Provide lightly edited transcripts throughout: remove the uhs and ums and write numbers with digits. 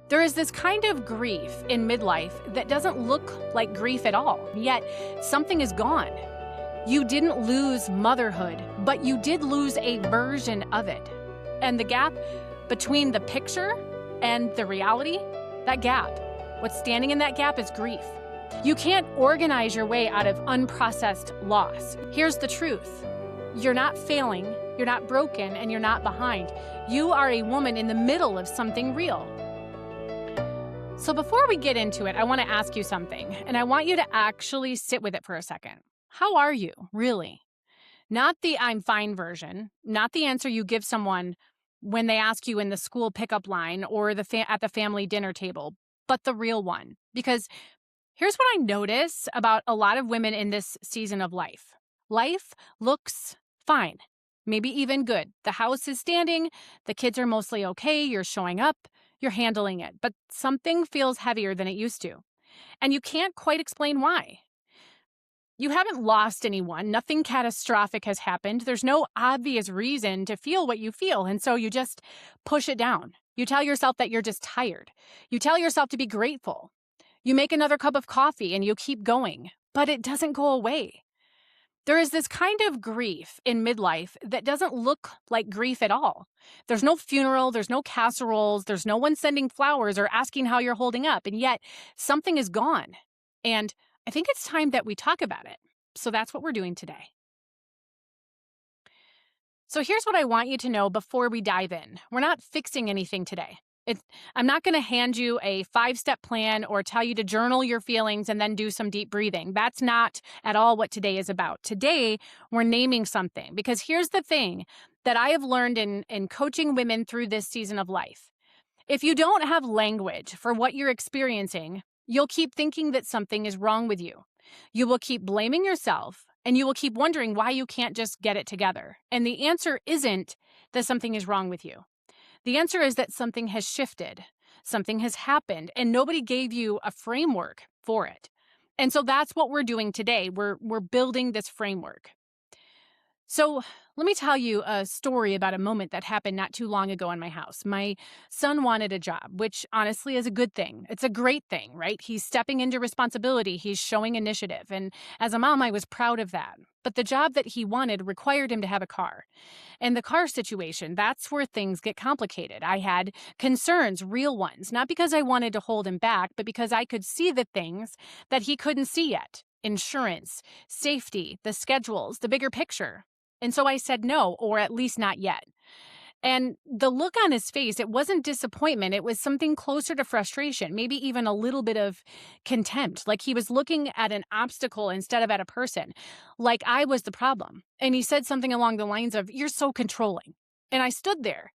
There is this kind of grief in midlife that doesn't look like grief at all, yet something is gone. You didn't lose motherhood, but you did lose a version of it. And the gap between the picture and the reality, that gap, what's standing in that gap is grief. You can't organize your way out of unprocessed loss. Here's the truth. You're not failing, you're not broken, and you're not behind. You are a woman in the middle of something real. So before we get into it, I want to ask you something, and I want you to actually sit with it for a second. How are you, really? Not the I'm fine version, not the answer you give someone when they ask you in the school pickup line or at the family dinner table, but the real one. Because here's what I notice about a lot of women in this season of life. Life looks fine, maybe even good. The house is standing, the kids are mostly okay, you're showing up, you're handling it, but something feels heavier than it used to. And you can't quite explain why. You haven't lost anyone. Nothing catastrophic has happened. There's no obvious reason to feel what you feel. And so you just push it down. You tell yourself that you're just tired. You tell yourself to be grateful. You make another cup of coffee and you keep going, but it doesn't go away. There is this kind of grief in midlife that doesn't look like grief at all. There's no funeral, there's no casseroles, there's no one sending flowers or asking how you're holding up, and yet something is gone. And I think it's time that we talk about it. So that's what we're doing today. So here's what I want you to know before we dive in. We're not fixing anything today. I'm not going to hand you a 5-step plan or tell you to journal your feelings and then do some deep breathing. That's not at all what today is about. Today, we're naming something, because here's the thing that I have learned in coaching women through this season of life. If you don't have language for what you're experiencing, you'll keep thinking that something is wrong with you. You will keep blaming yourself, and you will keep wondering why you can't just get it together. And the answer isn't that something is wrong with you. The answer is that something has shifted, something has happened, and nobody gave you a framework for it. And so that's what we're doing today. We're building this framework. So let me tell you a story about a moment that happened not too long ago in my house. My son wanted a job, which honestly is a good thing. It's a great thing, right? He's stepping into responsibility. He's showing initiative. And as a mom, I was proud of that. But the job that he wanted required him to have a car. And the car situation, that's where things get complicated. I had concerns, real ones, not because I wanted to hold him back, but because I could see the things that he couldn't see yet. Insurance, safety, the schedules, the bigger picture. And so I said no, or at least not yet. And the look on his face, it wasn't disappointment. It was something closer to frustration, maybe even a little bit of contempt, like he was looking at an obstacle instead of at a person, like I was the problem. And he said something along the lines of, "You're so controlling." And I stood there,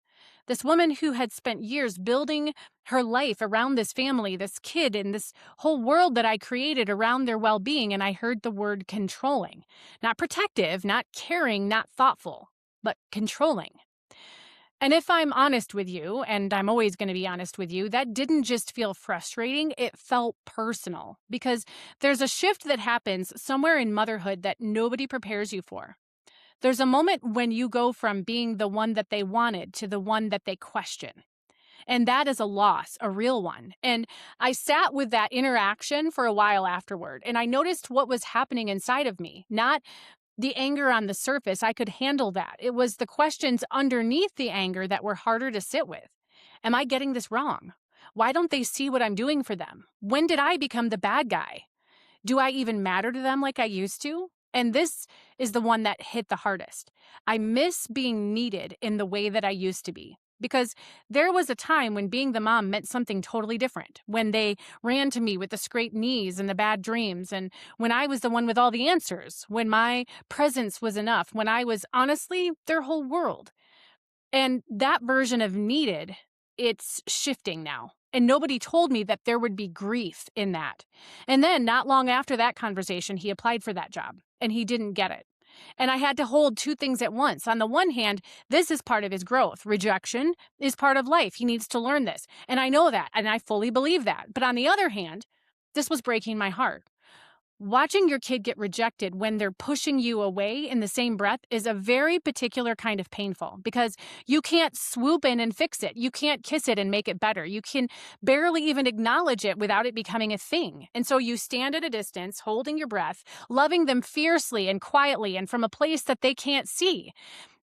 this woman who had spent years building her life around this family, this kid, and this whole world that I created around their well-being. And I heard the word controlling, not protective, not caring, not thoughtful, but controlling. And if I'm honest with you, and I'm always going to be honest with you, that didn't just feel frustrating, it felt personal. Because there's a shift that happens somewhere in motherhood that nobody prepares you for. There's a moment when you go from being the one that they wanted to the one that they question. And that is a loss, a real one. And I sat with that interaction for a while afterward, and I noticed what was happening inside of me, not the anger on the surface. I could handle that. It was the questions underneath the anger that were harder to sit with. Am I getting this wrong? Why don't they see what I'm doing for them? When did I become the bad guy? Do I even matter to them like I used to? And this is the one that hit the hardest. I miss being needed in the way that I used to be. Because there was a time when being the mom meant something totally different, when they ran to me with the scraped knees and the bad dreams, and when I was the one with all the answers, when my presence was enough, when I was honestly their whole world. And that version of needed, it's shifting now. And nobody told me that there would be grief in that. And then not long after that conversation, he applied for that job, and he didn't get it. And I had to hold two things at once. On the one hand, this is part of his growth. Rejection is part of life. He needs to learn this. And I know that, and I fully believe that. But on the other hand, this was breaking my heart. Watching your kid get rejected when they're pushing you away in the same breath is a very particular kind of painful because you can't swoop in and fix it. You can't kiss it and make it better. You can barely even acknowledge it without it becoming a thing. And so you stand at a distance, holding your breath, loving them fiercely and quietly and from a place that they can't see.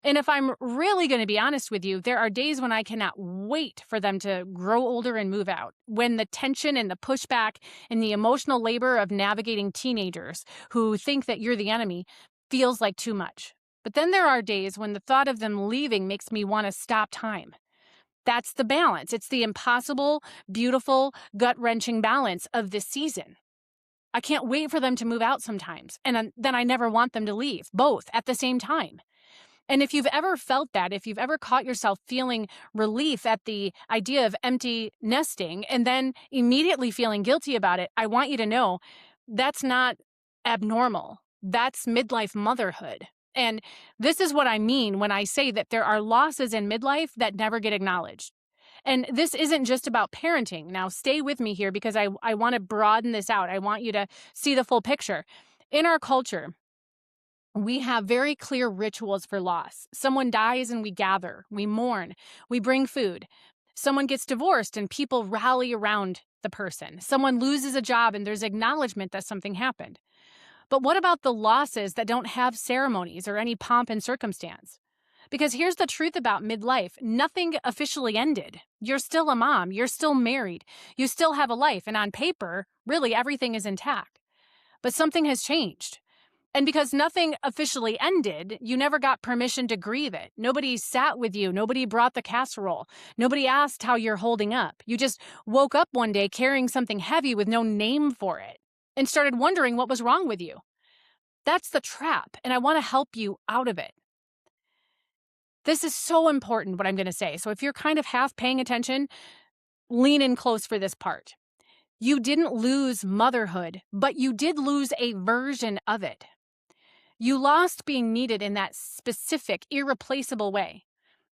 And if I'm really going to be honest with you, there are days when I cannot wait for them to grow older and move out. When the tension and the pushback and the emotional labor of navigating teenagers who think that you're the enemy feels like too much. But then there are days when the thought of them leaving makes me want to stop time. That's the balance. It's the impossible, beautiful, gut-wrenching balance of this season. I can't wait for them to move out sometimes, and then I never want them to leave, both at the same time. And if you've ever felt that, if you've ever caught yourself feeling relief at the idea of empty nesting and then immediately feeling guilty about it, I want you to know that's not abnormal. That's midlife motherhood. And this is what I mean when I say that there are losses in midlife that never get acknowledged. And this isn't just about parenting. Now, stay with me here because I want to broaden this out. I want you to see the full picture. In our culture, we have very clear rituals for loss. Someone dies and we gather, we mourn, we bring food. Someone gets divorced and people rally around the person. Someone loses a job and there's acknowledgement that something happened. But what about the losses that don't have ceremonies or any pomp and circumstance? Because here's the truth about midlife. Nothing officially ended. You're still a mom. You're still married. You still have a life. And on paper, really everything is intact. But something has changed. And because nothing officially ended, you never got permission to grieve it. Nobody sat with you. Nobody brought the casserole. Nobody asked how you're holding up. You just woke up one day carrying something heavy with no name for it and started wondering what was wrong with you. That's the trap, and I want to help you out of it. This is so important, what I'm going to say. So if you're kind of half paying attention, lean in close for this part. You didn't lose motherhood, but you did lose a version of it. You lost being needed in that specific, irreplaceable way.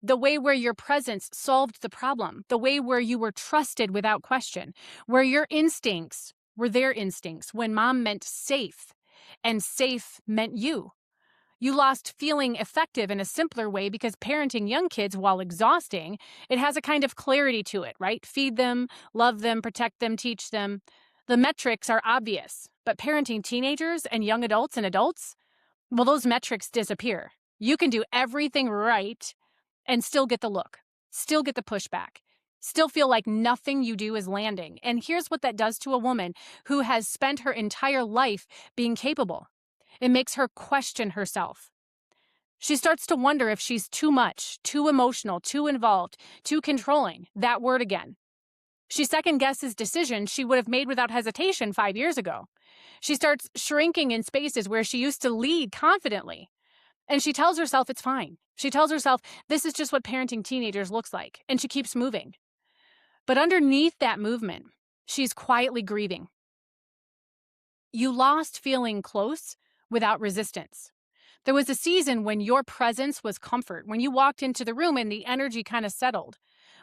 The way where your presence solved the problem. The way where you were trusted without question. Where your instincts were their instincts. When mom meant safe, and safe meant you. You lost feeling effective in a simpler way because parenting young kids, while exhausting, it has a kind of clarity to it, right? Feed them, love them, protect them, teach them. The metrics are obvious. But parenting teenagers and young adults and adults, well, those metrics disappear. You can do everything right and still get the look, still get the pushback, still feel like nothing you do is landing. And here's what that does to a woman who has spent her entire life being capable. It makes her question herself. She starts to wonder if she's too much, too emotional, too involved, too controlling. That word again. She second guesses decisions she would have made without hesitation 5 years ago. She starts shrinking in spaces where she used to lead confidently. And she tells herself it's fine. She tells herself this is just what parenting teenagers looks like. And she keeps moving. But underneath that movement, she's quietly grieving. You lost feeling close without resistance. There was a season when your presence was comfort, when you walked into the room and the energy kind of settled,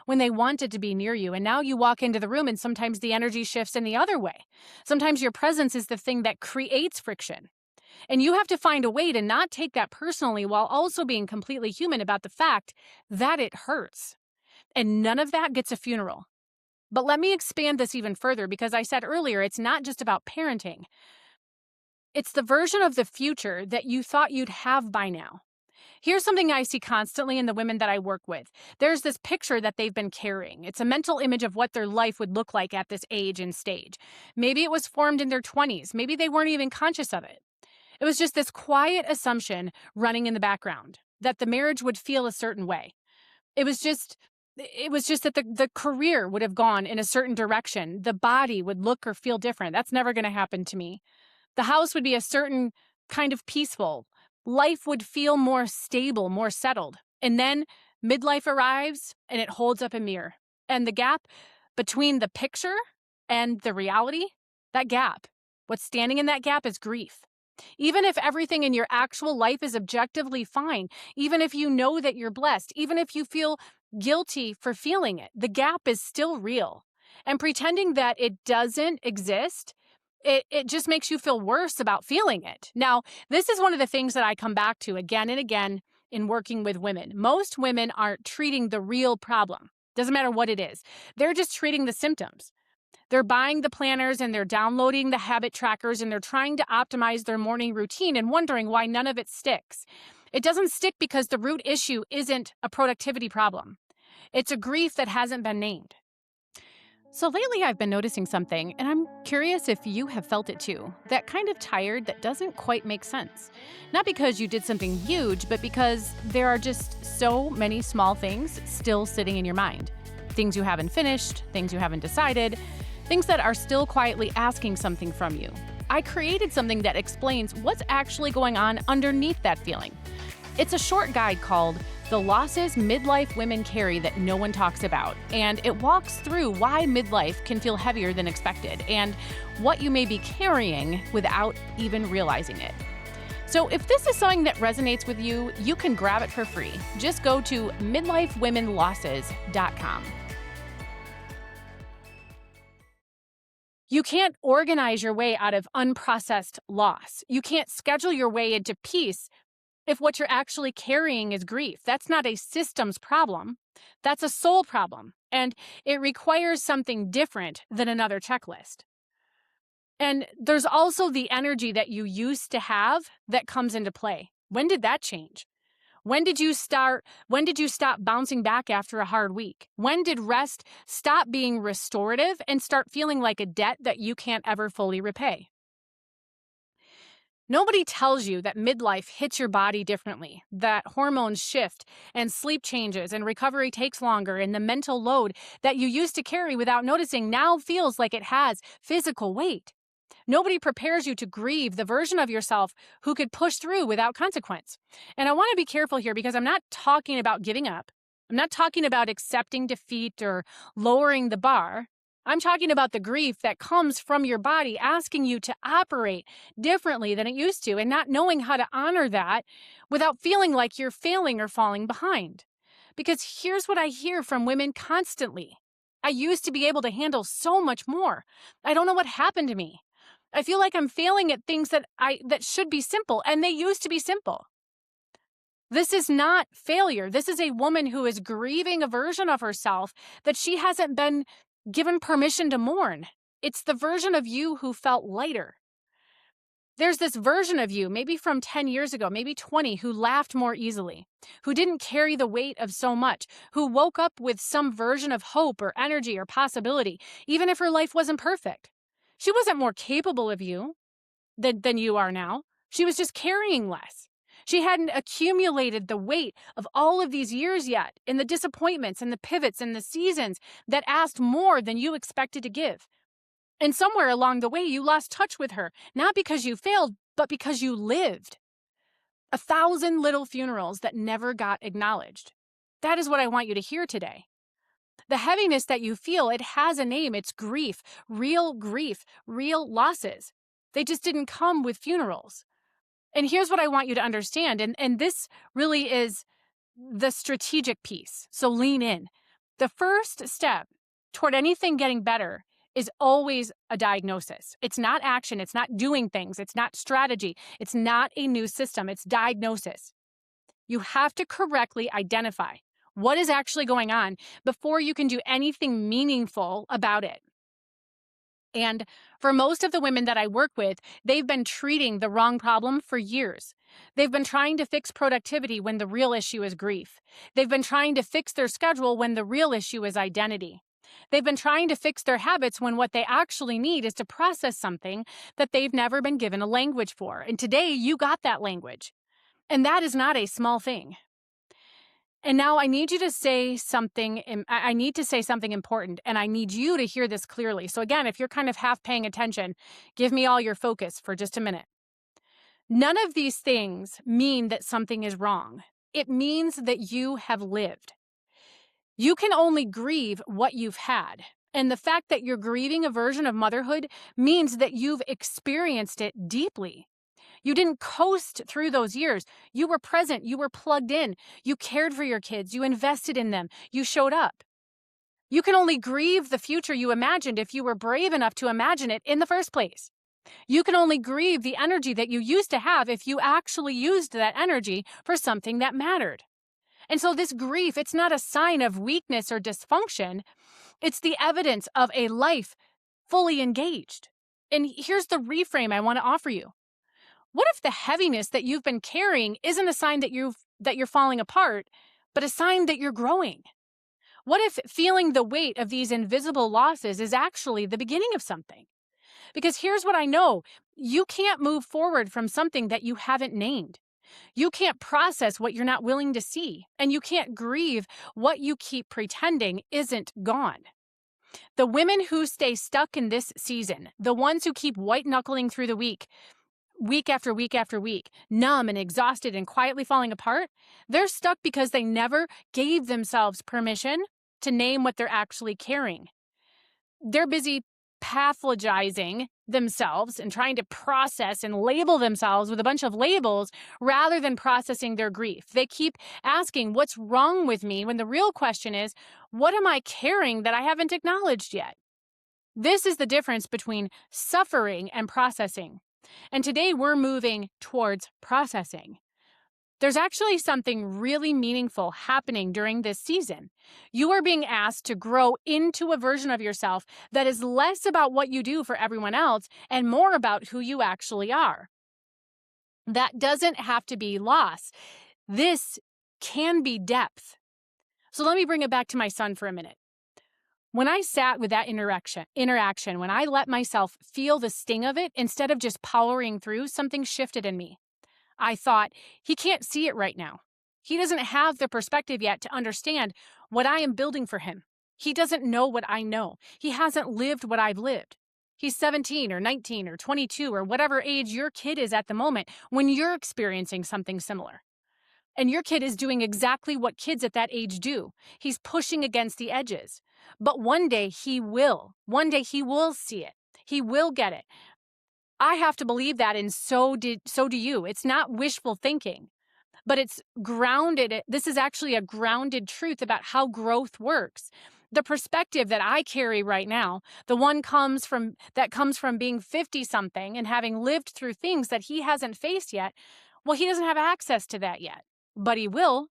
when they wanted to be near you. And now you walk into the room and sometimes the energy shifts in the other way. Sometimes your presence is the thing that creates friction. And you have to find a way to not take that personally while also being completely human about the fact that it hurts. And none of that gets a funeral. But let me expand this even further because I said earlier, it's not just about parenting. It's the version of the future that you thought you'd have by now. Here's something I see constantly in the women that I work with. There's this picture that they've been carrying. It's a mental image of what their life would look like at this age and stage. Maybe it was formed in their 20s. Maybe they weren't even conscious of it. It was just this quiet assumption running in the background that the marriage would feel a certain way. It was just that the career would have gone in a certain direction. The body would look or feel different. That's never going to happen to me. The house would be a certain kind of peaceful. Life would feel more stable, more settled. And then midlife arrives and it holds up a mirror. And the gap between the picture and the reality, that gap, what's standing in that gap is grief. Even if everything in your actual life is objectively fine, even if you know that you're blessed, even if you feel guilty for feeling it, the gap is still real. And pretending that it doesn't exist it just makes you feel worse about feeling it. Now, this is one of the things that I come back to again and again in working with women. Most women aren't treating the real problem. Doesn't matter what it is. They're just treating the symptoms. They're buying the planners and they're downloading the habit trackers and they're trying to optimize their morning routine and wondering why none of it sticks. It doesn't stick because the root issue isn't a productivity problem. It's a grief that hasn't been named. So lately I've been noticing something, and I'm curious if you have felt it too. That kind of tired that doesn't quite make sense. Not because you did something huge, but because there are just so many small things still sitting in your mind. Things you haven't finished, things you haven't decided, things that are still quietly asking something from you. I created something that explains what's actually going on underneath that feeling. It's a short guide called The Losses Midlife Women Carry That No One Talks About, and it walks through why midlife can feel heavier than expected and what you may be carrying without even realizing it. So if this is something that resonates with you, you can grab it for free. Just go to midlifewomenlosses.com. You can't organize your way out of unprocessed loss. You can't schedule your way into peace if what you're actually carrying is grief. That's not a systems problem. That's a soul problem. And it requires something different than another checklist. And there's also the energy that you used to have that comes into play. When did that change? When did you stop bouncing back after a hard week? When did rest stop being restorative and start feeling like a debt that you can't ever fully repay? Nobody tells you that midlife hits your body differently, that hormones shift and sleep changes and recovery takes longer, and the mental load that you used to carry without noticing now feels like it has physical weight. Nobody prepares you to grieve the version of yourself who could push through without consequence. And I want to be careful here because I'm not talking about giving up. I'm not talking about accepting defeat or lowering the bar. I'm talking about the grief that comes from your body asking you to operate differently than it used to and not knowing how to honor that without feeling like you're failing or falling behind. Because here's what I hear from women constantly. I used to be able to handle so much more. I don't know what happened to me. I feel like I'm failing at things that should be simple, and they used to be simple. This is not failure. This is a woman who is grieving a version of herself that she hasn't been given permission to mourn. It's the version of you who felt lighter. There's this version of you, maybe from 10 years ago, maybe 20, who laughed more easily, who didn't carry the weight of so much, who woke up with some version of hope or energy or possibility, even if her life wasn't perfect. She wasn't more capable of you than you are now. She was just carrying less. She hadn't accumulated the weight of all of these years yet, in the disappointments and the pivots and the seasons that asked more than you expected to give. And somewhere along the way, you lost touch with her, not because you failed, but because you lived. 1,000 little funerals that never got acknowledged. That is what I want you to hear today. The heaviness that you feel, it has a name. It's grief, real losses. They just didn't come with funerals. And here's what I want you to understand, and this really is the strategic piece, so lean in. The first step toward anything getting better is always a diagnosis. It's not action, it's not doing things, it's not strategy, it's not a new system, it's diagnosis. You have to correctly identify what is actually going on before you can do anything meaningful about it. And for most of the women that I work with, they've been treating the wrong problem for years. They've been trying to fix productivity when the real issue is grief. They've been trying to fix their schedule when the real issue is identity. They've been trying to fix their habits when what they actually need is to process something that they've never been given a language for. And today, you got that language. And that is not a small thing. And now I need you to say something, I need to say something important, and I need you to hear this clearly. So again, if you're kind of half paying attention, give me all your focus for just a minute. None of these things mean that something is wrong. It means that you have lived. You can only grieve what you've had. And the fact that you're grieving a version of motherhood means that you've experienced it deeply. You didn't coast through those years. You were present. You were plugged in. You cared for your kids. You invested in them. You showed up. You can only grieve the future you imagined if you were brave enough to imagine it in the first place. You can only grieve the energy that you used to have if you actually used that energy for something that mattered. And so this grief, it's not a sign of weakness or dysfunction. It's the evidence of a life fully engaged. And here's the reframe I want to offer you. What if the heaviness that you've been carrying isn't a sign that you're falling apart, but a sign that you're growing? What if feeling the weight of these invisible losses is actually the beginning of something? Because here's what I know. You can't move forward from something that you haven't named. You can't process what you're not willing to see, and you can't grieve what you keep pretending isn't gone. The women who stay stuck in this season, the ones who keep white knuckling through the week after week after week, numb and exhausted and quietly falling apart, they're stuck because they never gave themselves permission to name what they're actually carrying. They're busy pathologizing themselves and trying to process and label themselves with a bunch of labels rather than processing their grief. They keep asking, what's wrong with me? When the real question is, what am I carrying that I haven't acknowledged yet? This is the difference between suffering and processing. And today we're moving towards processing. There's actually something really meaningful happening during this season. You are being asked to grow into a version of yourself that is less about what you do for everyone else and more about who you actually are. That doesn't have to be loss. This can be depth. So let me bring it back to my son for a minute. When I sat with that interaction, when I let myself feel the sting of it instead of just powering through, something shifted in me. I thought, he can't see it right now. He doesn't have the perspective yet to understand what I am building for him. He doesn't know what I know. He hasn't lived what I've lived. He's 17 or 19 or 22 or whatever age your kid is at the moment when you're experiencing something similar. And your kid is doing exactly what kids at that age do. He's pushing against the edges. But one day he will. One day he will see it. He will get it. I have to believe that, and so do you. It's not wishful thinking, but it's grounded. This is actually a grounded truth about how growth works. The perspective that I carry right now, the one comes from being 50 something and having lived through things that he hasn't faced yet. Well, he doesn't have access to that yet, but he will.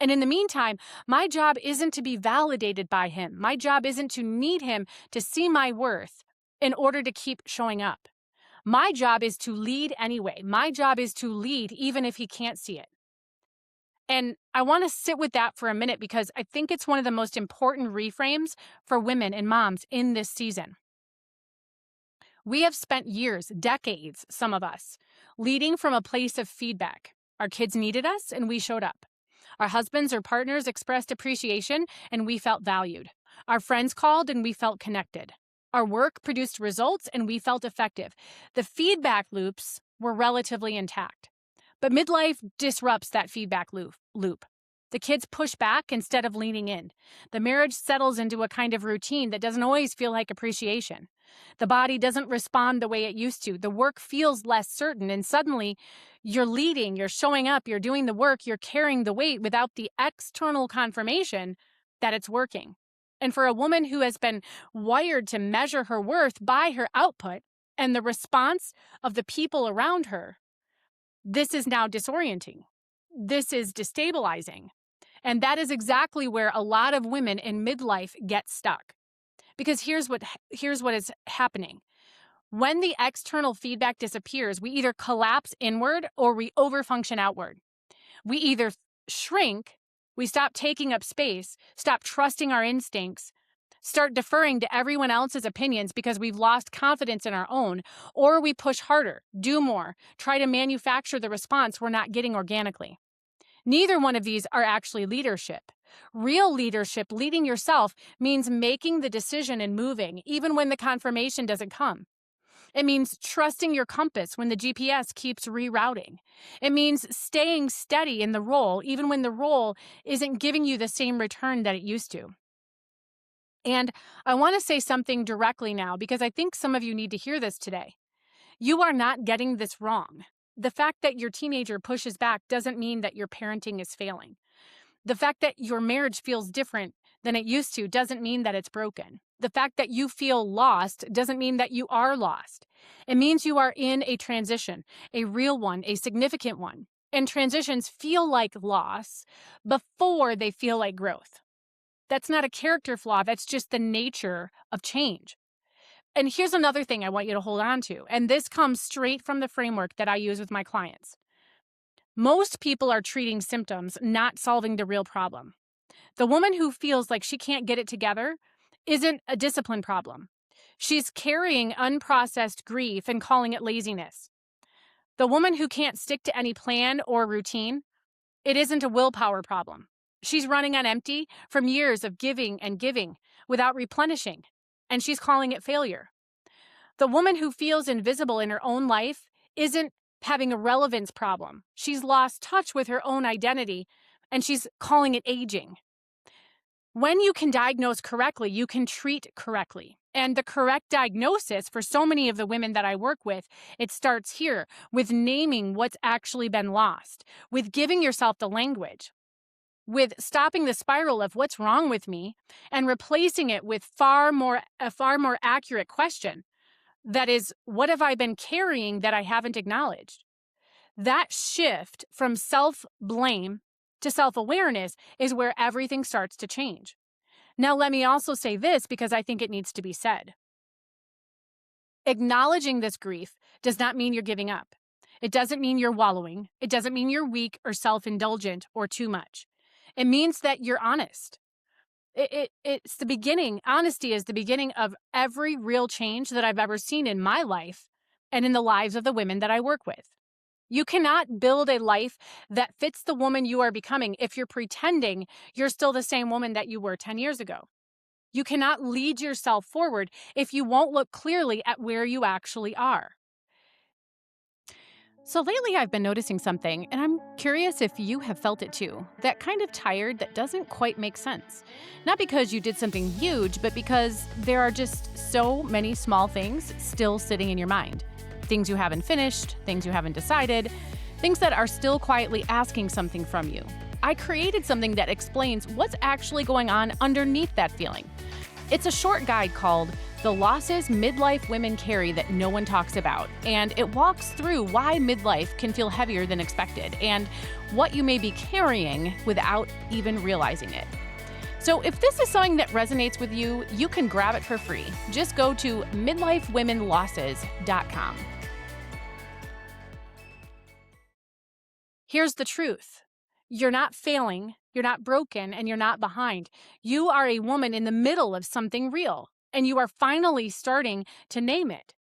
And in the meantime, my job isn't to be validated by him. My job isn't to need him to see my worth in order to keep showing up. My job is to lead anyway. My job is to lead even if he can't see it. And I want to sit with that for a minute because I think it's one of the most important reframes for women and moms in this season. We have spent years, decades, some of us, leading from a place of feedback. Our kids needed us and we showed up. Our husbands or partners expressed appreciation and we felt valued. Our friends called and we felt connected. Our work produced results and we felt effective. The feedback loops were relatively intact. But midlife disrupts that feedback loop. The kids push back instead of leaning in. The marriage settles into a kind of routine that doesn't always feel like appreciation. The body doesn't respond the way it used to. The work feels less certain, and suddenly you're leading, you're showing up, you're doing the work, you're carrying the weight without the external confirmation that it's working. And for a woman who has been wired to measure her worth by her output and the response of the people around her, this is now disorienting. This is destabilizing. And that is exactly where a lot of women in midlife get stuck. Because here's what is happening. When the external feedback disappears, we either collapse inward or we overfunction outward. We either shrink, we stop taking up space, stop trusting our instincts, start deferring to everyone else's opinions because we've lost confidence in our own, or we push harder, do more, try to manufacture the response we're not getting organically. Neither one of these are actually leadership. Real leadership, leading yourself, means making the decision and moving, even when the confirmation doesn't come. It means trusting your compass when the GPS keeps rerouting. It means staying steady in the role, even when the role isn't giving you the same return that it used to. And I want to say something directly now because I think some of you need to hear this today. You are not getting this wrong. The fact that your teenager pushes back doesn't mean that your parenting is failing. The fact that your marriage feels different than it used to doesn't mean that it's broken. The fact that you feel lost doesn't mean that you are lost. It means you are in a transition, a real one, a significant one. And transitions feel like loss before they feel like growth. That's not a character flaw, that's just the nature of change. And here's another thing I want you to hold on to, and this comes straight from the framework that I use with my clients. Most people are treating symptoms, not solving the real problem. The woman who feels like she can't get it together isn't a discipline problem. She's carrying unprocessed grief and calling it laziness. The woman who can't stick to any plan or routine, it isn't a willpower problem. She's running on empty from years of giving and giving without replenishing, and she's calling it failure. The woman who feels invisible in her own life isn't having a relevance problem. She's lost touch with her own identity, and she's calling it aging. When you can diagnose correctly, you can treat correctly. And the correct diagnosis for so many of the women that I work with, it starts here with naming what's actually been lost, with giving yourself the language, with stopping the spiral of what's wrong with me and replacing it with a far more accurate question. That is, what have I been carrying that I haven't acknowledged? That shift from self-blame to self-awareness is where everything starts to change. Now, let me also say this because I think it needs to be said. Acknowledging this grief does not mean you're giving up. It doesn't mean you're wallowing. It doesn't mean you're weak or self-indulgent or too much. It means that you're honest. It's the beginning. Honesty is the beginning of every real change that I've ever seen in my life and in the lives of the women that I work with. You cannot build a life that fits the woman you are becoming if you're pretending you're still the same woman that you were 10 years ago. You cannot lead yourself forward if you won't look clearly at where you actually are. So lately I've been noticing something, and I'm curious if you have felt it too. That kind of tired that doesn't quite make sense. Not because you did something huge, but because there are just so many small things still sitting in your mind. Things you haven't finished, things you haven't decided, things that are still quietly asking something from you. I created something that explains what's actually going on underneath that feeling. It's a short guide called The Losses Midlife Women Carry That No One Talks About, and it walks through why midlife can feel heavier than expected and what you may be carrying without even realizing it. So if this is something that resonates with you, you can grab it for free. Just go to midlifewomenlosses.com. Here's the truth. You're not failing, you're not broken, and you're not behind. You are a woman in the middle of something real, and you are finally starting to name it.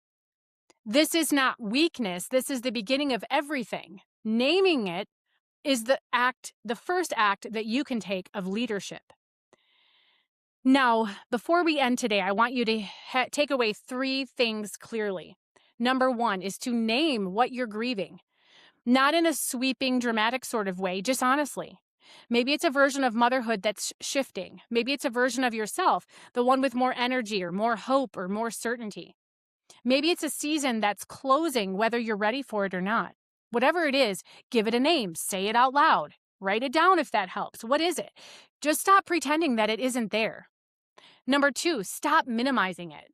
This is not weakness, this is the beginning of everything. Naming it is the first act that you can take of leadership. Now, before we end today, I want you to take away 3 things clearly. Number 1 is to name what you're grieving. Not in a sweeping, dramatic sort of way, just honestly. Maybe it's a version of motherhood that's shifting. Maybe it's a version of yourself, the one with more energy or more hope or more certainty. Maybe it's a season that's closing, whether you're ready for it or not. Whatever it is, give it a name, say it out loud, write it down if that helps. What is it? Just stop pretending that it isn't there. Number 2, stop minimizing it.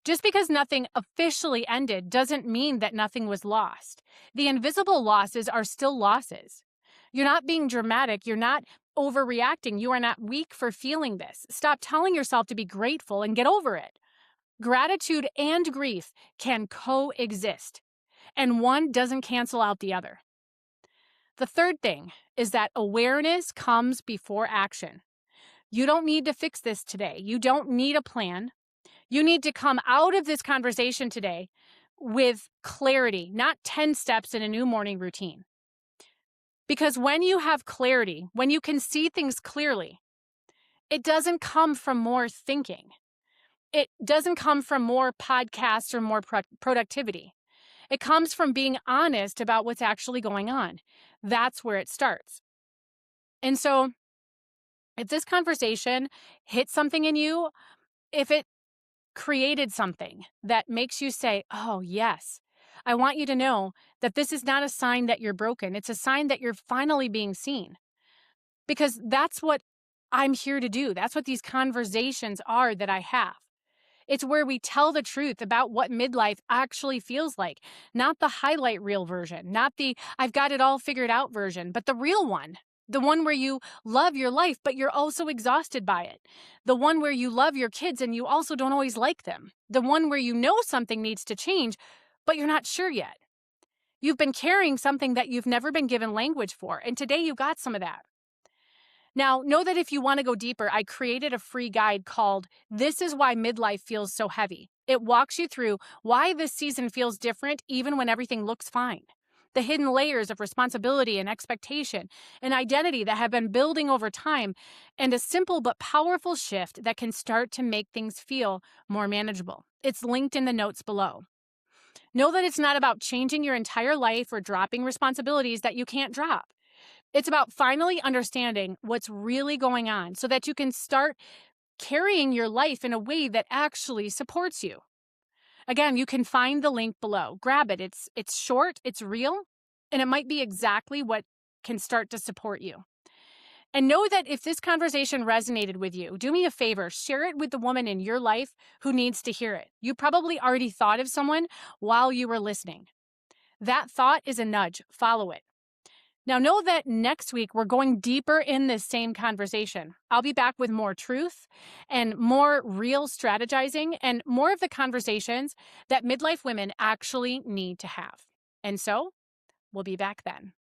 Just because nothing officially ended doesn't mean that nothing was lost. The invisible losses are still losses. You're not being dramatic. You're not overreacting. You are not weak for feeling this. Stop telling yourself to be grateful and get over it. Gratitude and grief can coexist, and one doesn't cancel out the other. The third thing is that awareness comes before action. You don't need to fix this today. You don't need a plan. You need to come out of this conversation today with clarity, not 10 steps in a new morning routine. Because when you have clarity, when you can see things clearly, it doesn't come from more thinking. It doesn't come from more podcasts or more productivity. It comes from being honest about what's actually going on. That's where it starts. And so if this conversation hit something in you, if it created something that makes you say, oh, yes, I want you to know that this is not a sign that you're broken. It's a sign that you're finally being seen. Because that's what I'm here to do. That's what these conversations are that I have. It's where we tell the truth about what midlife actually feels like, not the highlight reel version, not the I've got it all figured out version, but the real one. The one where you love your life, but you're also exhausted by it. The one where you love your kids and you also don't always like them. The one where you know something needs to change, but you're not sure yet. You've been carrying something that you've never been given language for, and today you got some of that. Now, know that if you want to go deeper, I created a free guide called This is Why Midlife Feels So Heavy. It walks you through why this season feels different even when everything looks fine. The hidden layers of responsibility and expectation and identity that have been building over time, and a simple but powerful shift that can start to make things feel more manageable. It's linked in the notes below. Know that it's not about changing your entire life or dropping responsibilities that you can't drop. It's about finally understanding what's really going on so that you can start carrying your life in a way that actually supports you. Again, you can find the link below. Grab it. It's short, it's real, and it might be exactly what can start to support you. And know that if this conversation resonated with you, do me a favor, share it with the woman in your life who needs to hear it. You probably already thought of someone while you were listening. That thought is a nudge. Follow it. Now, know that next week we're going deeper in this same conversation. I'll be back with more truth and more real strategizing and more of the conversations that midlife women actually need to have. And so, we'll be back then.